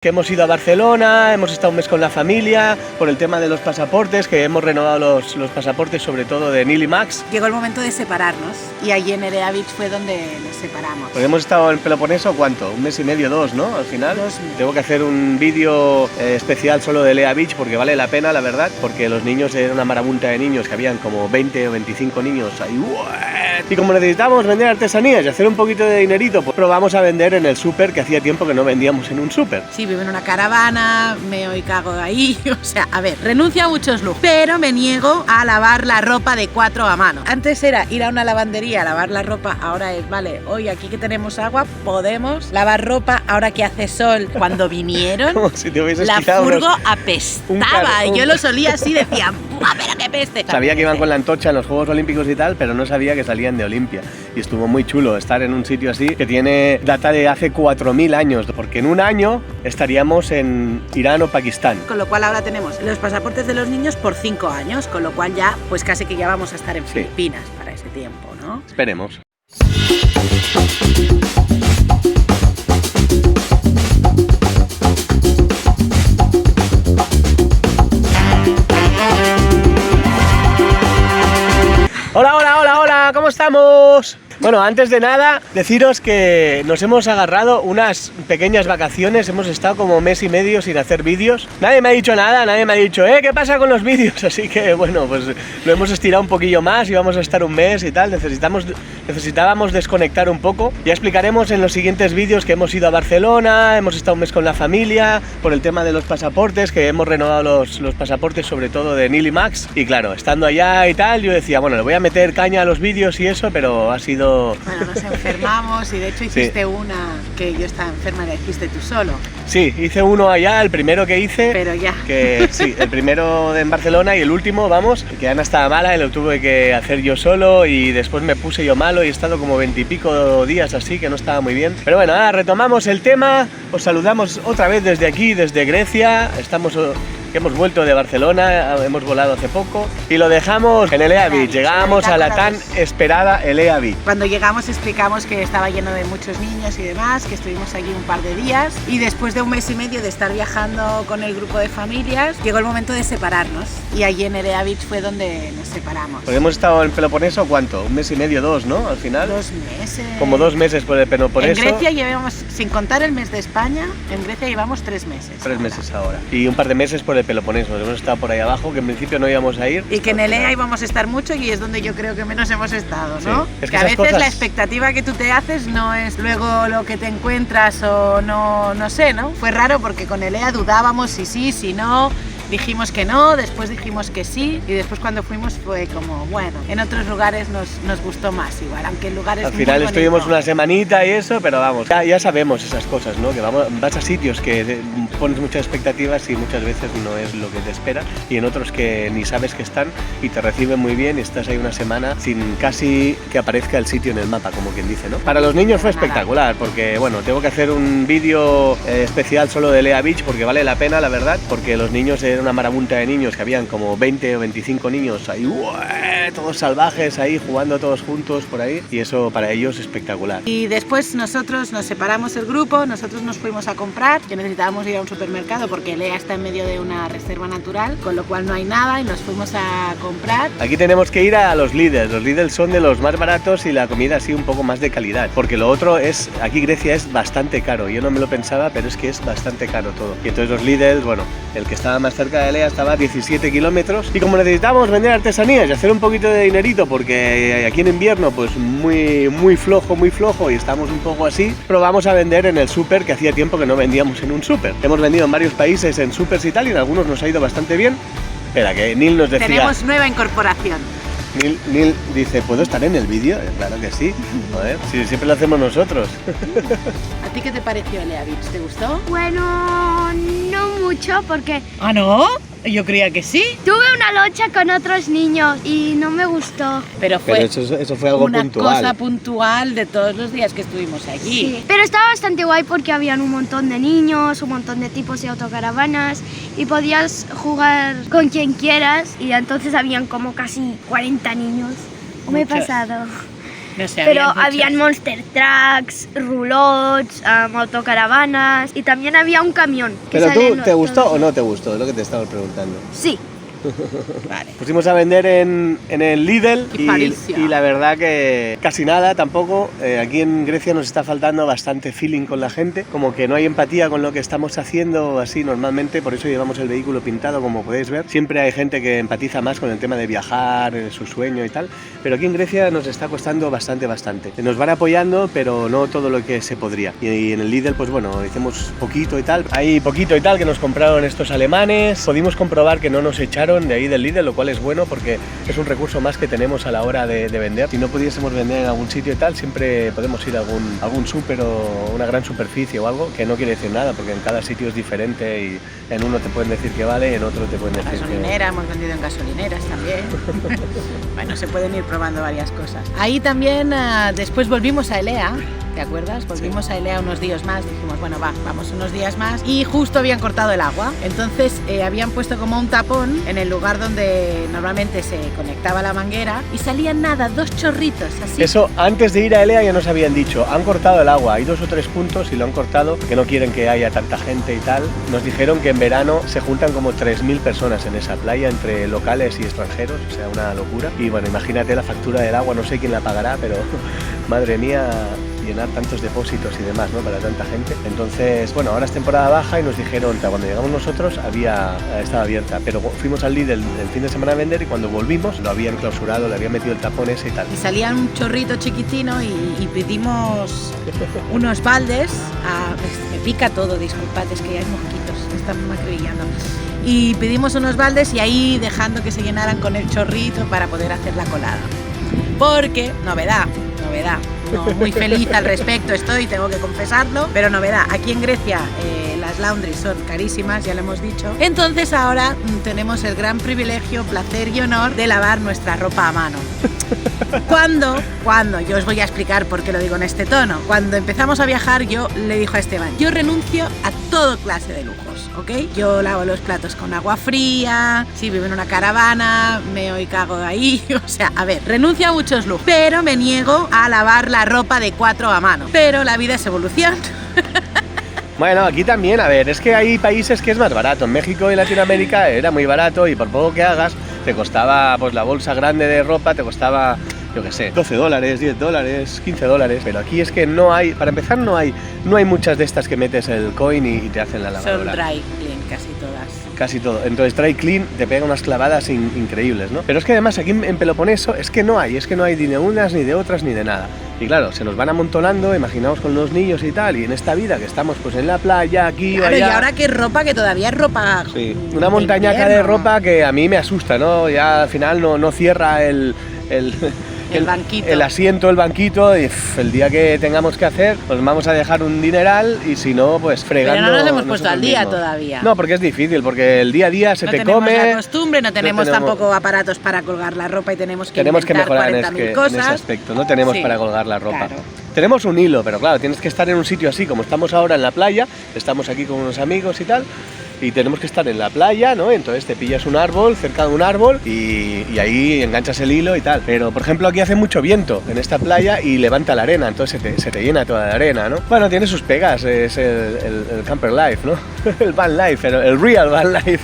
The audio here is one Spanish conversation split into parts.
Que hemos ido a Barcelona, hemos estado un mes con la familia, por el tema de los pasaportes, que hemos renovado los pasaportes, sobre todo de Neil y Max. Llegó el momento de separarnos y allí en Nerea Beach fue donde nos separamos. Pues hemos estado en Peloponeso, ¿cuánto? Un mes y medio, dos, ¿no? Al final. 2 meses. Tengo que hacer un vídeo especial solo de Nerea Beach porque vale la pena, la verdad, porque los niños, era una marabunta de niños, que habían como 20 o 25 niños ahí. Y como necesitamos vender artesanías y hacer un poquito de dinerito, pues probamos a vender en el súper, que hacía tiempo que no vendíamos en un súper. Sí, vivo en una caravana, meo y cago ahí, o sea, a ver, renuncio a muchos looks, pero me niego a lavar la ropa de 4 a mano. Antes era ir a una lavandería a lavar la ropa, ahora es, vale, hoy aquí que tenemos agua, podemos lavar ropa, ahora que hace sol. Cuando vinieron, Como si te hubieses la quitado furgo unos- apestaba, yo lo solía así, decía, ¡buah, pero qué peste! Sabía que iban con la antorcha en los Juegos Olímpicos y tal, pero no sabía que salían de Olimpia. Y estuvo muy chulo estar en un sitio así, que tiene data de hace 4000 años, porque en un año estaríamos en Irán o Pakistán. Con lo cual ahora tenemos los pasaportes de los niños por 5 años, con lo cual ya, pues casi que ya vamos a estar en Sí. Filipinas para ese tiempo, ¿no? Esperemos. Hola, hola, hola, hola, ¿cómo estamos? Bueno, antes de nada, deciros que nos hemos agarrado unas pequeñas vacaciones, hemos estado como mes y medio sin hacer vídeos. Nadie me ha dicho nada, nadie me ha dicho, ¿qué pasa con los vídeos? Así que, bueno, pues lo hemos estirado un poquillo más y vamos a estar un mes y tal. Necesitábamos desconectar un poco. Ya explicaremos en los siguientes vídeos que hemos ido a Barcelona, hemos estado un mes con la familia, por el tema de los pasaportes, que hemos renovado los pasaportes, sobre todo de Neil y Max. Y claro, estando allá y tal, yo decía, bueno, le voy a meter caña a los vídeos y eso, pero ha sido... Bueno, nos enfermamos y de hecho hiciste una que yo estaba enferma y la hiciste tú solo, Sí, hice uno allá, el primero que hice, pero ya. que sí, el primero en Barcelona y el último, vamos, que Ana estaba mala y lo tuve que hacer yo solo y después me puse yo malo y he estado como 20 y pico días así, que no estaba muy bien. Pero bueno, ahora retomamos el tema, os saludamos otra vez desde aquí, desde Grecia, que hemos vuelto de Barcelona, hemos volado hace poco y lo dejamos en Elea Beach. Llegamos a la tan esperada Elea Beach. Cuando llegamos explicamos que estaba lleno de muchos niños y demás, que estuvimos allí un par de días y después de un mes y medio de estar viajando con el grupo de familias, llegó el momento de separarnos y allí en Nerea Beach fue donde nos separamos. Porque hemos estado en Peloponeso, ¿cuánto? Un mes y medio, dos, ¿no? Al final. 2 meses. Como 2 meses por el Peloponeso. En Grecia llevamos, sin contar el mes de España, en Grecia llevamos 3 meses. 3 meses ahora. Y un par de meses por el Peloponeso. Hemos estado por ahí abajo, que en principio no íbamos a ir. Y que en Elea íbamos a estar mucho y es donde yo creo que menos hemos estado, ¿no? Sí. Es que que a esas veces cosas- la expectativa que tú te haces no es luego lo que te encuentras o no sé, ¿no? Fue raro porque con Elea dudábamos si sí, si no. Dijimos que no, después dijimos que sí y después cuando fuimos fue como, bueno, en otros lugares nos gustó más igual, aunque en lugares Al muy final estuvimos bonitos. una semanita y eso, pero vamos, ya sabemos esas cosas, ¿no? Que vas a sitios que pones muchas expectativas y muchas veces no es lo que te espera, y en otros que ni sabes que están y te reciben muy bien y estás ahí una semana sin casi que aparezca el sitio en el mapa, como quien dice, ¿no? Para los niños fue espectacular, porque bueno, tengo que hacer un vídeo especial solo de Nerea Beach porque vale la pena, la verdad, porque los niños, era una marabunta de niños, que habían como 20 o 25 niños ahí, todos salvajes ahí, jugando todos juntos por ahí, y eso para ellos es espectacular. Y después nosotros nos separamos el grupo, nosotros nos fuimos a comprar, que necesitábamos ir a un supermercado porque Elea está en medio de una reserva natural, con lo cual no hay nada y nos fuimos a comprar. Aquí tenemos que ir a los Lidl son de los más baratos y la comida así un poco más de calidad, porque lo otro es, aquí Grecia es bastante caro, yo no me lo pensaba, pero es que es bastante caro todo. Y entonces los Lidl, bueno, el que estaba más cerca de Elea estaba a 17 kilómetros y como necesitábamos vender artesanías y hacer un poquito de dinerito, porque aquí en invierno pues muy flojo y estamos un poco así, probamos a vender en el súper, que hacía tiempo que no vendíamos en un súper. Hemos vendido en varios países en súpers y tal, y en algunos nos ha ido bastante bien. Espera, que Neil nos decía... Tenemos nueva incorporación. Neil dice, ¿puedo estar en el vídeo? Claro que sí. Joder, si siempre lo hacemos nosotros. ¿A ti qué te pareció Elea Beach? ¿Te gustó? Bueno, no mucho porque ¿Ah, no? Yo creía que sí. tuve una lucha con otros niños y no me gustó. Pero fue Pero eso fue algo una puntual. cosa puntual de todos los días que estuvimos allí. Sí. Pero estaba bastante guay porque habían un montón de niños, un montón de tipos de autocaravanas y podías jugar con quien quieras y entonces habían como casi 40 niños. Me he Muchos. pasado. No sé, pero habían habían muchos. monster trucks, roulots, autocaravanas y también había un camión. que ¿Pero sale tú en te gustó todos o los- no te gustó? Es lo que te estaba preguntando. Sí. Vale. Pusimos a vender en el Lidl Y Paricia. y la verdad que casi nada tampoco. Aquí en Grecia nos está faltando bastante feeling con la gente, como que no hay empatía con lo que estamos haciendo así normalmente, por eso llevamos el vehículo pintado, como podéis ver. Siempre hay gente que empatiza más con el tema de viajar, su sueño y tal, pero aquí en Grecia nos está costando bastante. Nos van apoyando, pero no todo lo que se podría. Y en el Lidl, pues bueno, hicimos poquito y tal. Hay poquito y tal que nos compraron estos alemanes. Pudimos comprobar que no nos echaron de ahí del Lidl, lo cual es bueno porque es un recurso más que tenemos a la hora de vender. Si no pudiésemos vender en algún sitio y tal, siempre podemos ir a algún súper o una gran superficie o algo, que no quiere decir nada porque en cada sitio es diferente y en uno te pueden decir que vale y en otro te pueden decir Gasolinera, hemos vendido en gasolineras también. Bueno, se pueden ir probando varias cosas. Ahí también, después volvimos a Elea, ¿te acuerdas? Volvimos a Elea unos días más, dijimos, bueno, vamos unos días más. Y justo habían cortado el agua, entonces habían puesto como un tapón en el lugar donde normalmente se conectaba la manguera y salían nada, 2 chorritos así. Eso, antes de ir a Elea ya nos habían dicho, han cortado el agua, hay 2 o 3 puntos y lo han cortado, que no quieren que haya tanta gente y tal. Nos dijeron que en verano se juntan como 3.000 personas en esa playa, entre locales y extranjeros, o sea, una locura. Y bueno, imagínate la factura del agua, no sé quién la pagará, pero madre mía, llenar tantos depósitos y demás, ¿no? Para tanta gente. Entonces, bueno, ahora es temporada baja y nos dijeron que cuando llegamos nosotros estaba abierta, pero fuimos al Lidl el fin de semana a vender y cuando volvimos lo habían clausurado, le habían metido el tapón ese y tal. Y salía un chorrito chiquitino y pedimos unos baldes. Me pica todo, disculpad, es que hay mosquitos, me están macrillando. Y pedimos unos baldes y ahí dejando que se llenaran con el chorrito para poder hacer la colada. Porque, novedad, no, muy feliz al respecto estoy, tengo que confesarlo, pero novedad, aquí en Grecia las laundries son carísimas, ya lo hemos dicho, entonces ahora tenemos el gran privilegio, placer y honor de lavar nuestra ropa a mano. Cuando, yo os voy a explicar por qué lo digo en este tono, cuando empezamos a viajar yo le dije a Esteban, yo renuncio a toda clase de lujos, ¿ok? Yo lavo los platos con agua fría, si vivo en una caravana, meo y cago ahí, o sea, a ver, renuncio a muchos lujos, pero me niego a lavar la ropa de 4 a mano, pero la vida es evolución. Bueno, aquí también, a ver, es que hay países que es más barato. En México y Latinoamérica era muy barato y por poco que hagas, te costaba, pues la bolsa grande de ropa te costaba, yo qué sé, $12, $10, $15, pero aquí es que no hay, para empezar no hay muchas de estas que metes el coin y te hacen la lavadora. Son dry clean, casi todas. Casi todo. Entonces dry clean te pega unas clavadas increíbles, ¿no? Pero es que además aquí en Peloponeso es que no hay ni de unas, ni de otras, ni de nada. Y claro, se nos van amontonando, imaginaos con los niños y tal, y en esta vida que estamos pues en la playa, aquí o Claro, allá. y ahora qué ropa, que todavía es ropa. Sí, una montañaca de ropa que a mí me asusta, ¿no? Ya al final no cierra el banquito. el asiento, el banquito, y el día que tengamos que hacer, pues vamos a dejar un dineral y si no, pues fregando. Pero no nos hemos puesto nosotros al día mismos. todavía. No, porque es difícil, porque el día a día se No te tenemos come. la costumbre, no tenemos tampoco aparatos para colgar la ropa y tenemos que mejorar en 40.000 cosas. ese aspecto, no tenemos Sí, para colgar la ropa. claro. Tenemos un hilo, pero claro, tienes que estar en un sitio así, como estamos ahora en la playa, estamos aquí con unos amigos y tal, y tenemos que estar en la playa, ¿no? Entonces te pillas un árbol, cerca de un árbol, y ahí enganchas el hilo y tal. Pero, por ejemplo, aquí hace mucho viento en esta playa y levanta la arena, entonces se te llena toda la arena, ¿no? Bueno, tiene sus pegas, es el camper life, ¿no? El van life, el real van life.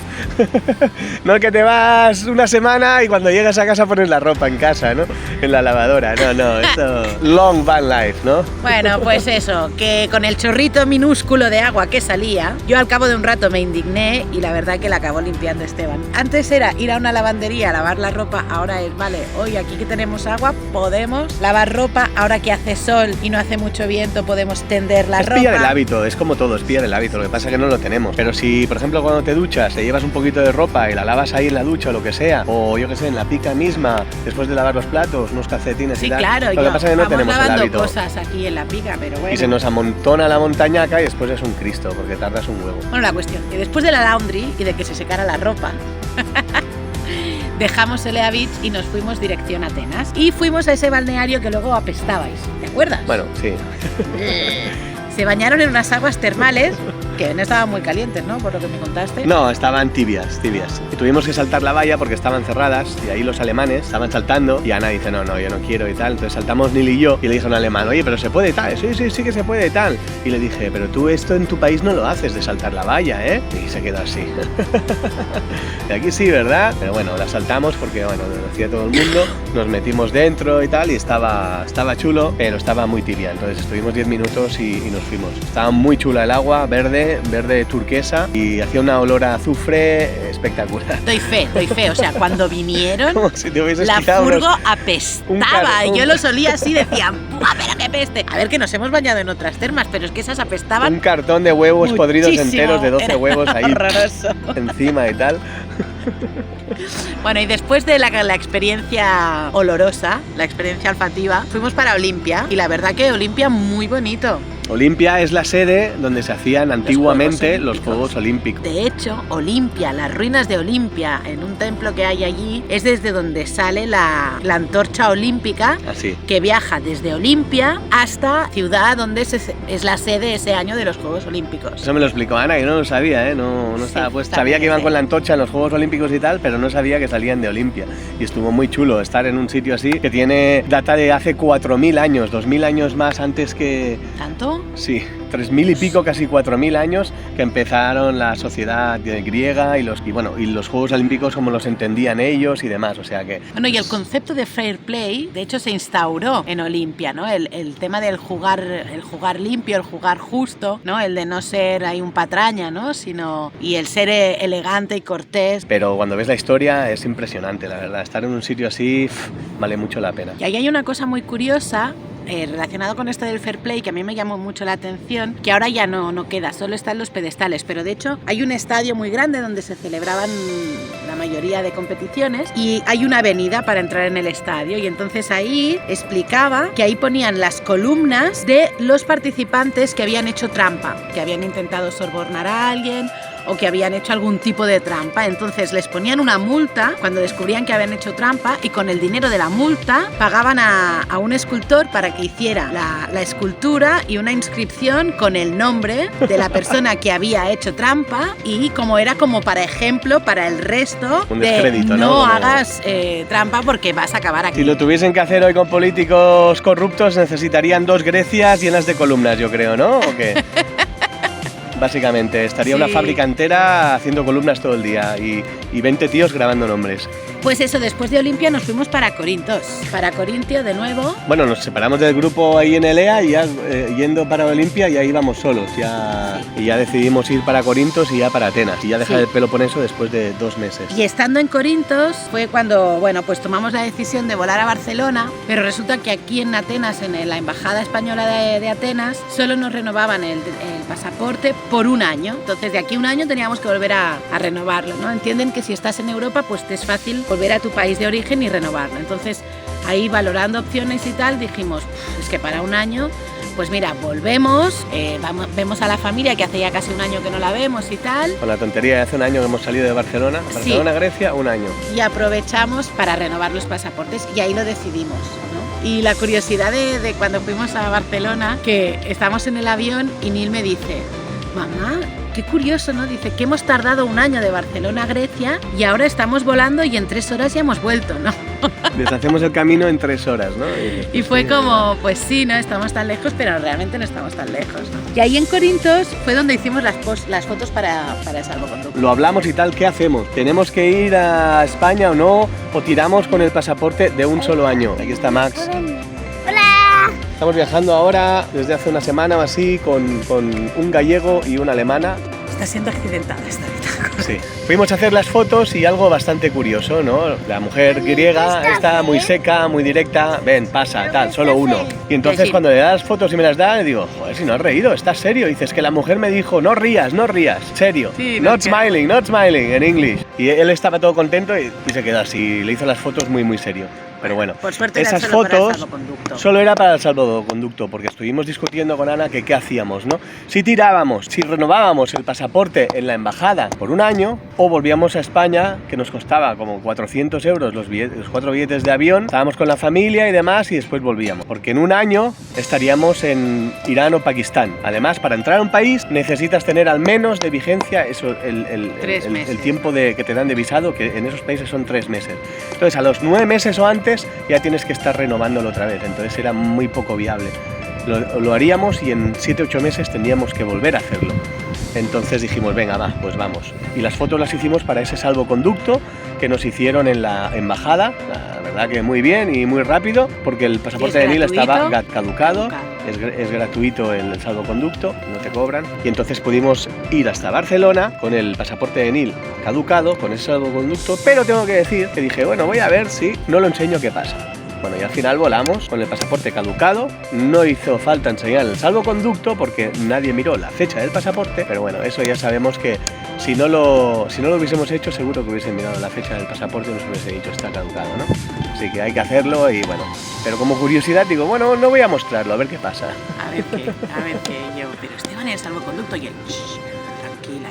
No el que te vas una semana y cuando llegas a casa pones la ropa en casa, ¿no? En la lavadora, no, esto... Long van life, ¿no? Bueno, pues eso, que con el chorrito minúsculo de agua que salía, yo al cabo de un rato me indigné y la verdad que la acabó limpiando Esteban. Antes era ir a una lavandería a lavar la ropa, ahora es, vale, hoy aquí que tenemos agua podemos lavar ropa, ahora que hace sol y no hace mucho viento podemos tender la ropa. Es pillar el hábito, es como todo, es pillar el hábito, lo que pasa es que no lo tenemos. Pero si, por ejemplo, cuando te duchas, te llevas un poquito de ropa y la lavas ahí en la ducha o lo que sea, o yo que sé, en la pica misma, después de lavar los platos, unos calcetines Sí, y tal. claro, lo que pasa es que no vamos tenemos el lavando hábito. cosas aquí en la pica, pero bueno. Y se nos amontona la montañaca y después es un Cristo, porque tardas un huevo. Bueno, la cuestión, que después de la laundry y de que se secara la ropa, dejamos Elea Beach y nos fuimos dirección a Atenas. Y fuimos a ese balneario que luego apestabais, ¿te acuerdas? Bueno, sí. Se bañaron en unas aguas termales que no estaban muy calientes, ¿no? Por lo que me contaste. No, estaban tibias. Y tuvimos que saltar la valla porque estaban cerradas y ahí los alemanes estaban saltando y Ana dice, no, yo no quiero y tal. Entonces saltamos Nil y yo y le dije a un alemán, oye, pero se puede y tal. Sí que se puede y tal. Y le dije, pero tú esto en tu país no lo haces de saltar la valla, ¿eh? Y se quedó así. De aquí sí, ¿verdad? Pero bueno, la saltamos porque, bueno, lo hacía todo el mundo. Nos metimos dentro y tal y estaba chulo, pero estaba muy tibia. Entonces estuvimos 10 minutos y nos fuimos. Estaba muy chula el agua, verde turquesa y hacía una olor a azufre espectacular. Doy fe. O sea, cuando vinieron, como si te hubieses la quitado furgo apestaba. Y yo los olía así, decía, ¡buah, pero qué peste! A ver, que nos hemos bañado en otras termas, pero es que esas apestaban. Un cartón de huevos podridos enteros de 12 Era huevos ahí horroroso. encima y tal. Bueno, y después de la experiencia olorosa, la experiencia olfativa, fuimos para Olimpia y la verdad que Olimpia muy bonito. Olimpia es la sede donde se hacían antiguamente los Juegos Olímpicos. De hecho, Olimpia, las ruinas de Olimpia, en un templo que hay allí, es desde donde sale la antorcha olímpica. Así. Que viaja desde Olimpia hasta Ciudad, donde es la sede ese año de los Juegos Olímpicos. Eso me lo explicó Ana, yo no lo sabía, ¿eh? No estaba puesto. Sabía que iban con la antorcha en los Juegos Olímpicos y tal, pero no sabía que salían de Olimpia. Y estuvo muy chulo estar en un sitio así, que tiene data de hace 4.000 años, 2.000 años más antes que... ¿Tanto? Sí, 3.000 y pico, casi 4.000 años que empezaron la sociedad griega y los Juegos Olímpicos como los entendían ellos y demás, o sea que... Bueno, y el concepto de fair play, de hecho, se instauró en Olimpia, ¿no? El tema del jugar limpio, el jugar justo, ¿no? El de no ser ahí un patraña, ¿no? Y el ser elegante y cortés. Pero cuando ves la historia es impresionante, la verdad, estar en un sitio así vale mucho la pena. Y ahí hay una cosa muy curiosa, relacionado con esto del fair play, que a mí me llamó mucho la atención, que ahora ya no queda, solo están los pedestales, pero de hecho hay un estadio muy grande donde se celebraban la mayoría de competiciones y hay una avenida para entrar en el estadio, y entonces ahí explicaba que ahí ponían las columnas de los participantes que habían hecho trampa, que habían intentado sobornar a alguien o que habían hecho algún tipo de trampa. Entonces les ponían una multa cuando descubrían que habían hecho trampa, y con el dinero de la multa pagaban a un escultor para que hiciera la escultura y una inscripción con el nombre de la persona que había hecho trampa, y como era como para ejemplo para el resto de no hagas trampa porque vas a acabar aquí. Si lo tuviesen que hacer hoy con políticos corruptos necesitarían 2 Grecias llenas de columnas, yo creo, ¿no? ¿O qué? Básicamente, estaría una fábrica entera haciendo columnas todo el día y 20 tíos grabando nombres. Pues eso, después de Olimpia nos fuimos para Corintos. Para Corintio de nuevo. Bueno, nos separamos del grupo ahí en Elea y ya yendo para Olimpia ya íbamos solos. Y ya decidimos ir para Corintos y ya para Atenas. Y ya dejar el Peloponeso después de 2 meses. Y estando en Corintos fue cuando, bueno, pues tomamos la decisión de volar a Barcelona, pero resulta que aquí en Atenas, en la Embajada Española de Atenas, solo nos renovaban el pasaporte por 1 año. Entonces de aquí a 1 año teníamos que volver a renovarlo, ¿no? Entienden que si estás en Europa, pues te es fácil volver a tu país de origen y renovarlo. Entonces ahí, valorando opciones y tal, dijimos, es que para 1 año, pues mira, volvemos, vemos a la familia, que hace ya casi 1 año que no la vemos y tal. Con la tontería de hace 1 año que hemos salido de Barcelona, Grecia, 1 año. Y aprovechamos para renovar los pasaportes y ahí lo decidimos, ¿no? Y la curiosidad de cuando fuimos a Barcelona, que estamos en el avión y Nil me dice, mamá, qué curioso, ¿no? Dice que hemos tardado 1 año de Barcelona a Grecia y ahora estamos volando y en 3 horas ya hemos vuelto, ¿no? Deshacemos el camino en 3 horas, ¿no? Y fue como, pues sí, no estamos tan lejos, pero realmente no estamos tan lejos, ¿no? Y ahí en Corintos fue donde hicimos las fotos para el salvoconducto. Lo hablamos y tal, ¿qué hacemos? ¿Tenemos que ir a España o no? ¿O tiramos con el pasaporte de 1 solo año? Aquí está Max. Estamos viajando ahora desde hace 1 semana o así con un gallego y una alemana. Está siendo accidentada esta bitácora. Sí. Fuimos a hacer las fotos y algo bastante curioso, ¿no? La mujer griega está muy seca, muy directa. Ven, pasa, tal, solo 1. Y entonces cuando le das fotos y me las da, le digo, joder, si no has reído, ¿estás serio? Y dices que la mujer me dijo, no rías, serio. Sí, not smiling, en English. Y él estaba todo contento y se quedó así, le hizo las fotos muy, muy serio. Pero bueno, por suerte eran esas solo para el fotos salvoconducto. solo era para el salvoconducto, porque estuvimos discutiendo con Ana que qué hacíamos, ¿no? Si tirábamos, si renovábamos el pasaporte en la embajada por un año, o volvíamos a España, que nos costaba como 400 euros los 4 billetes de avión, estábamos con la familia y demás, y después volvíamos. Porque en un año estaríamos en Irán o Pakistán. Además, para entrar a un país necesitas tener al menos de vigencia eso, el tiempo que te dan de visado, que en esos países son 3 meses. Entonces, a los 9 meses o antes ya tienes que estar renovándolo otra vez. Entonces era muy poco viable. Lo haríamos y en 7-8 meses tendríamos que volver a hacerlo. Entonces dijimos, venga, va, pues vamos. Y las fotos las hicimos para ese salvoconducto que nos hicieron en la embajada. La verdad que muy bien y muy rápido, porque el pasaporte de Nil estaba caducado. Es gratuito el salvoconducto, no te cobran. Y entonces pudimos ir hasta Barcelona con el pasaporte de Nil caducado, con ese salvoconducto. Pero tengo que decir que dije, bueno, voy a ver si no lo enseño qué pasa. Bueno, y al final volamos con el pasaporte caducado. No hizo falta enseñar el salvoconducto porque nadie miró la fecha del pasaporte. Pero bueno, eso ya sabemos que si no lo hubiésemos hecho, seguro que hubiesen mirado la fecha del pasaporte y nos hubiese dicho está caducado, ¿no? Así que hay que hacerlo y bueno. Pero como curiosidad digo, bueno, no voy a mostrarlo, a ver qué pasa. A ver qué yo. Pero Esteban, el salvoconducto y él, tranquila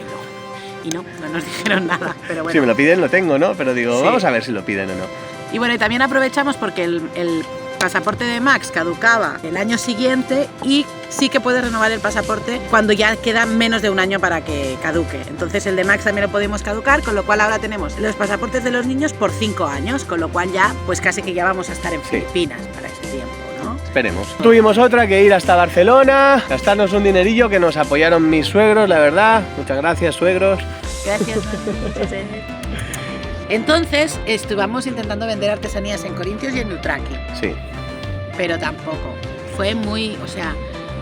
y no nos dijeron nada. Pero bueno. Si me lo piden, lo tengo, ¿no? Pero digo, sí, vamos a ver si lo piden o no. Y bueno, y también aprovechamos porque el pasaporte de Max caducaba el año siguiente y sí que puedes renovar el pasaporte cuando ya queda menos de un año para que caduque. Entonces el de Max también lo podemos caducar, con lo cual ahora tenemos los pasaportes de los niños por 5 años, con lo cual ya, pues casi que ya vamos a estar en Filipinas para ese tiempo, ¿no? Esperemos. Tuvimos otra que ir hasta Barcelona, gastarnos un dinerillo que nos apoyaron mis suegros, la verdad. Muchas gracias, suegros. Gracias. Entonces estuvimos intentando vender artesanías en Corintios y en Utraqui. Sí. Pero tampoco. Fue muy,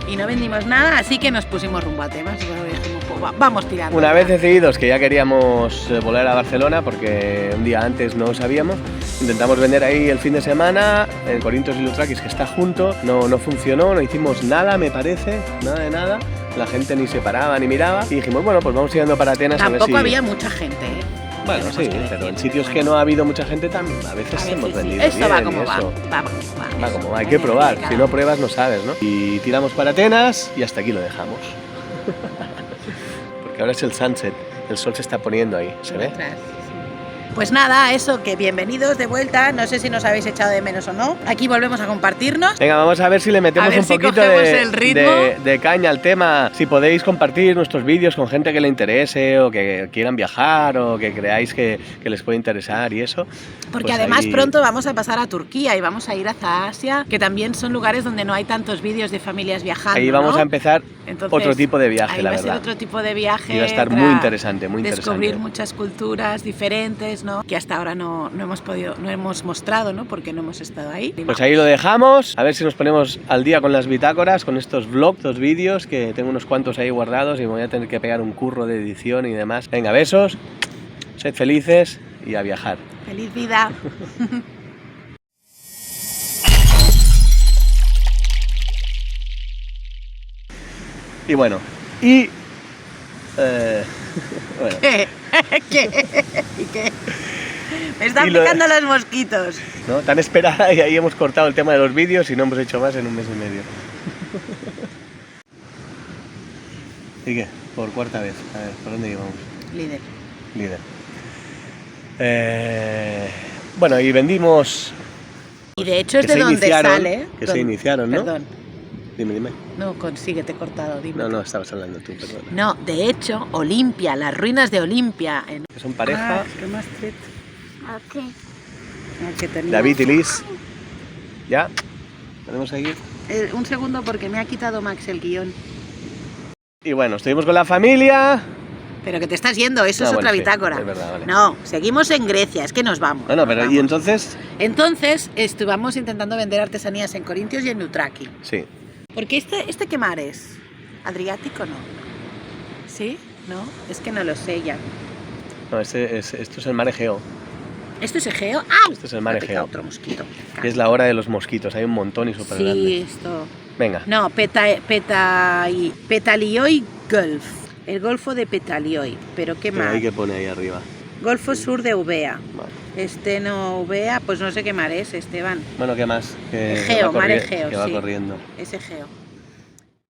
y no vendimos nada, así que nos pusimos rumbo a temas y bueno, dijimos, pues vamos tirando. Una vez decididos que ya queríamos volar a Barcelona, porque un día antes no sabíamos, intentamos vender ahí el fin de semana, en Corintios y Utraquis, que está junto, no funcionó, no hicimos nada, me parece, nada de nada. La gente ni se paraba ni miraba y dijimos, bueno, pues vamos tirando para Atenas. Tampoco a ver si... había mucha gente, ¿eh? Bueno, sí, pero en sitios que no ha habido mucha gente también, a veces hemos vendido bien. Esto va como va. Va como va, hay que probar, si no pruebas no sabes, ¿no? Y tiramos para Atenas y hasta aquí lo dejamos. Porque ahora es el sunset, el sol se está poniendo ahí, ¿se ve? Pues nada, eso, que bienvenidos de vuelta, no sé si nos habéis echado de menos o no. Aquí volvemos a compartirnos. Venga, vamos a ver si le metemos un poquito de caña al tema. Si podéis compartir nuestros vídeos con gente que le interese o que quieran viajar o que creáis que les puede interesar y eso. Porque pues además ahí... pronto vamos a pasar a Turquía y vamos a ir hacia Asia, que también son lugares donde no hay tantos vídeos de familias viajando. Ahí vamos, ¿no?, a empezar. Entonces, otro tipo de viaje, la verdad. Va a ser otro tipo de viaje. Y va a estar muy interesante, muy interesante. Descubrir muchas culturas diferentes, ¿no? Que hasta ahora no hemos mostrado, ¿no? Porque no hemos estado ahí. Pues ahí lo dejamos, a ver si nos ponemos al día con las bitácoras, con estos vlogs, estos vídeos, que tengo unos cuantos ahí guardados y me voy a tener que pegar un curro de edición y demás. Venga, besos, sed felices y a viajar. ¡Feliz vida! Y bueno, bueno. ¿Qué? ¿Y qué? Me están picando los mosquitos. ¿No? Tan esperada, y ahí hemos cortado el tema de los vídeos y no hemos hecho más en un mes y medio. ¿Y qué? Por cuarta vez. A ver, ¿por dónde íbamos? Líder. Bueno, y vendimos... Y de hecho es de donde sale... Que se iniciaron, ¿no? Perdón. Dime. No, te he cortado, dime. No, estabas hablando tú, perdón. No, de hecho, Olimpia, las ruinas de Olimpia. Que son pareja. ¿Qué más tret? Ok. David y Liz. ¿Ya? ¿Podemos seguir? Un segundo porque me ha quitado Max el guión. Y bueno, estuvimos con la familia. Pero que te estás yendo, eso es otra bitácora. Es verdad, vale. No, seguimos en Grecia, es que nos vamos. Bueno, pero vamos. ¿y entonces? Entonces, estuvimos intentando vender artesanías en Corintios y en Utraqui. Sí. Porque este ¿qué mar es? ¿Adriático no? ¿Sí? ¿No? Es que no lo sé ya. No, esto es el mar Egeo. ¿Esto es Egeo? ¡Ah! Esto es el mar Egeo. Otro mosquito. Que es la hora de los mosquitos, hay un montón y súper grande. Sí, esto... Venga. No, Petalioi Gulf. El Golfo de Petalioi. ¿Pero qué más? Ahí que pone ahí arriba. Golfo Sur de Eubea. Vale. Esteno Eubea, pues no sé qué mar es, Esteban. Bueno, ¿qué más? Que Egeo, va mar corri- Egeo, que va sí. corriendo. Es Egeo.